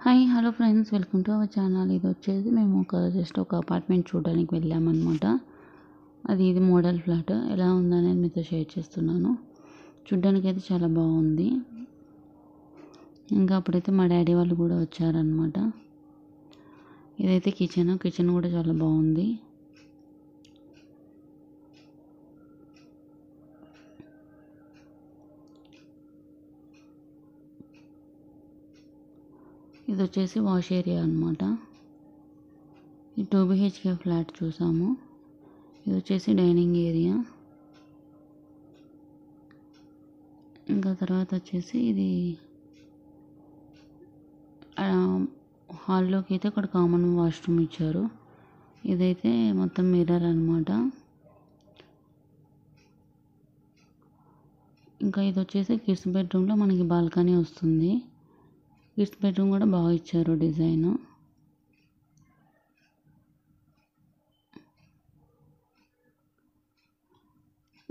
Hi hello friends, welcome to our channel. ఇది వచ్చేసి మేము జస్ట్ ఒక అపార్ట్మెంట్ చూడడానికి వెళ్ళామన్నమాట. ఇది మోడల్ ఫ్లాట్. ఎలా ఉందనేది మీతో షేర్ చేస్తున్నాను. చూడ్డానికి అయితే చాలా బాగుంది. ఇంకా అప్పుడైతే మా డాడీ వాళ్ళు కూడా వచ్చారనమాట. ఇదైతే కిచెన్ కూడా చాలా బాగుంది. ఇది వచ్చేసి వాష్ ఏరియా అనమాట. ఇది 2 BHK ఫ్లాట్ చూసాము. ఇది వచ్చేసి డైనింగ్ ఏరియా. ఇంకా తర్వాత వచ్చేసి ఇది హాల్లోకి అయితే అక్కడ కామన్ వాష్రూమ్ ఇచ్చారు. ఇదైతే మొత్తం మిర్రర్ అనమాట. ఇంకా ఇది వచ్చేసి కిడ్స్ బెడ్రూమ్లో మనకి బాల్కనీ వస్తుంది. కిడ్స్ బెడ్రూమ్ కూడా బాగా ఇచ్చారు డిజైన్.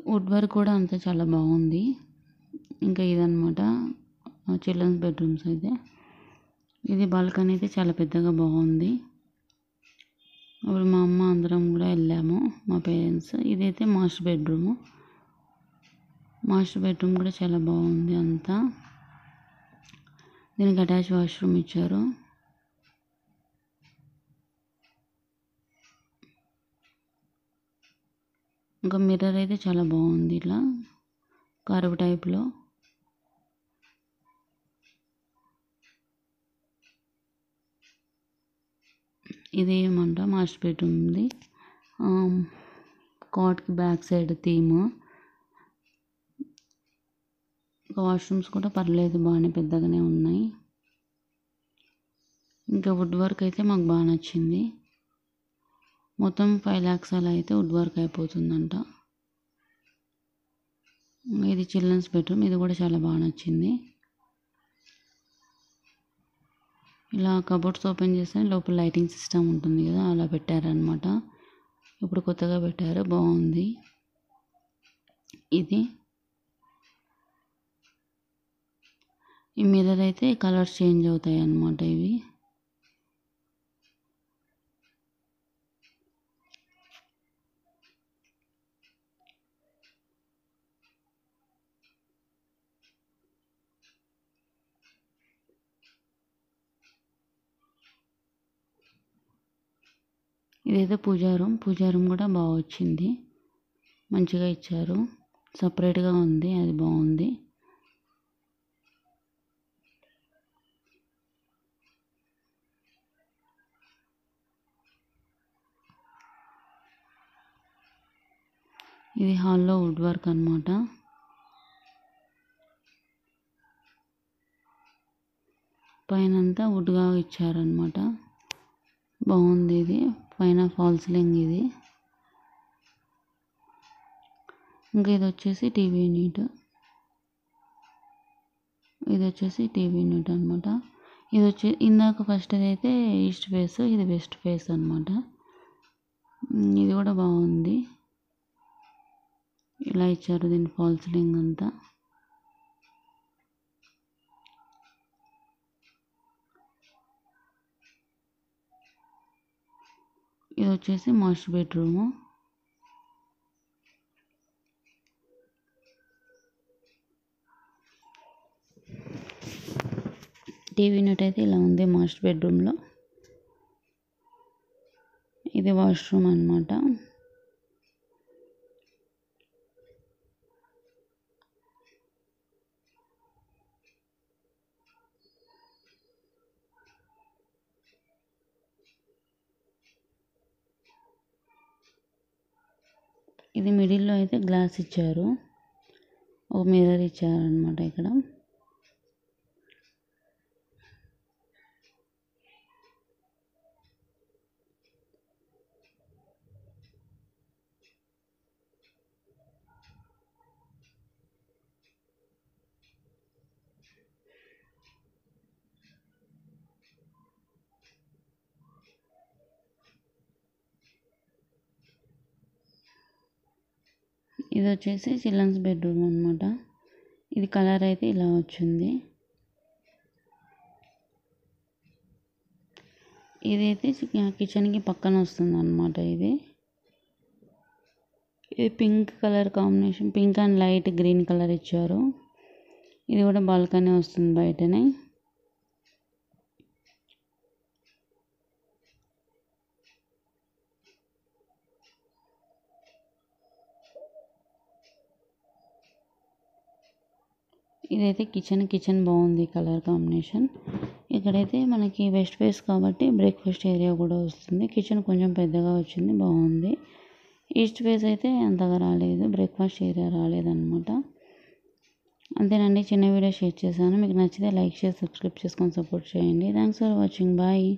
వుడ్ వర్క్ కూడా అంతా చాలా బాగుంది. ఇంకా ఇదనమాట చిల్డ్రన్స్ బెడ్రూమ్స్ అయితే. ఇది బాల్కనీ అయితే చాలా పెద్దగా బాగుంది. అప్పుడు మా అమ్మ అందరం కూడా వెళ్ళాము, మా పేరెంట్స్. ఇదైతే మాస్టర్ బెడ్రూమ్ కూడా చాలా బాగుంది అంతా. దీనికి అటాచ్ వాష్రూమ్ ఇచ్చారు. ఇంకా మిర్రర్ అయితే చాలా బాగుంది, ఇట్లా కర్వ్ టైప్లో. ఇది ఏమంట మాస్టర్ బెడ్రూమ్ ఉంది. కాట్కి బ్యాక్ సైడ్ థీమ్. వాష్రూమ్స్ కూడా పర్లేదు, బాగానే పెద్దగానే ఉన్నాయి. ఇంకా వుడ్ వర్క్ అయితే మాకు బాగా నచ్చింది. మొత్తం 5 lakhs అలా అయితే వుడ్ వర్క్ అయిపోతుందంట. ఇది చిల్డ్రన్స్ బెడ్రూమ్. ఇది కూడా చాలా బాగా నచ్చింది. ఇలా కబోర్డ్స్ ఓపెన్ చేస్తే లోపల లైటింగ్ సిస్టమ్ ఉంటుంది కదా, అలా పెట్టారనమాట. ఇప్పుడు కొత్తగా పెట్టారు, బాగుంది. ఈ మిర్రర్ అయితే కలర్స్ చేంజ్ అవుతాయి అన్నమాట. ఇదైతే పూజా రూమ్ కూడా బాగా వచ్చింది, మంచిగా ఇచ్చారు. సపరేట్గా ఉంది, అది బాగుంది. ఇది హాల్లో వుడ్ వర్క్ అనమాట. పైనంతా వుడ్గా ఇచ్చారనమాట, బాగుంది. ఇది పైన ఫాల్ సీలింగ్ ఇది. ఇంకా ఇది వచ్చేసి టీవీ యూనిట్. అనమాట. ఇది ఇందాక ఫస్ట్ అయితే ఈస్ట్ ఫేస్, ఇది వెస్ట్ ఫేస్ అనమాట. ఇది కూడా బాగుంది, ఇలా ఇచ్చారు దీని ఫాల్ సీలింగ్ అంతా. ఇది వచ్చేసి మాస్టర్ బెడ్రూము. టీవీ యూనిట్ అయితే ఇలా ఉంది మాస్టర్ బెడ్రూమ్లో. ఇది వాష్రూమ్ అనమాట. ఇది మిడిల్లో అయితే గ్లాస్ ఇచ్చారు, ఒక మిర్రర్ ఇచ్చారనమాట ఇక్కడ. ఇది వచ్చేసి చిల్డ్రన్స్ బెడ్రూమ్ అనమాట. ఇది కలర్ అయితే ఇలా వచ్చింది. ఇదైతే కిచెన్కి పక్కన వస్తుంది అన్నమాట. ఇది pink colour combination, pink and light green colour ఇచ్చారు. ఇది కూడా బాల్కనీ వస్తుంది బయటనే. ఇదైతే కిచెన్ బాగుంది కలర్ కాంబినేషన్. ఇక్కడైతే మనకి వెస్ట్ ఫేస్ కాబట్టి బ్రేక్ఫాస్ట్ ఏరియా కూడా వస్తుంది. కిచెన్ కొంచెం పెద్దగా వచ్చింది, బాగుంది. ఈస్ట్ ఫేస్ అయితే అంతగా రాలేదు, బ్రేక్ఫాస్ట్ ఏరియా రాలేదన్నమాట. అంతేనండి, చిన్న వీడియో షేర్ చేశాను. మీకు నచ్చితే లైక్ చేసి సబ్స్క్రైబ్ చేసుకొని సపోర్ట్ చేయండి. Thanks for watching. బాయ్.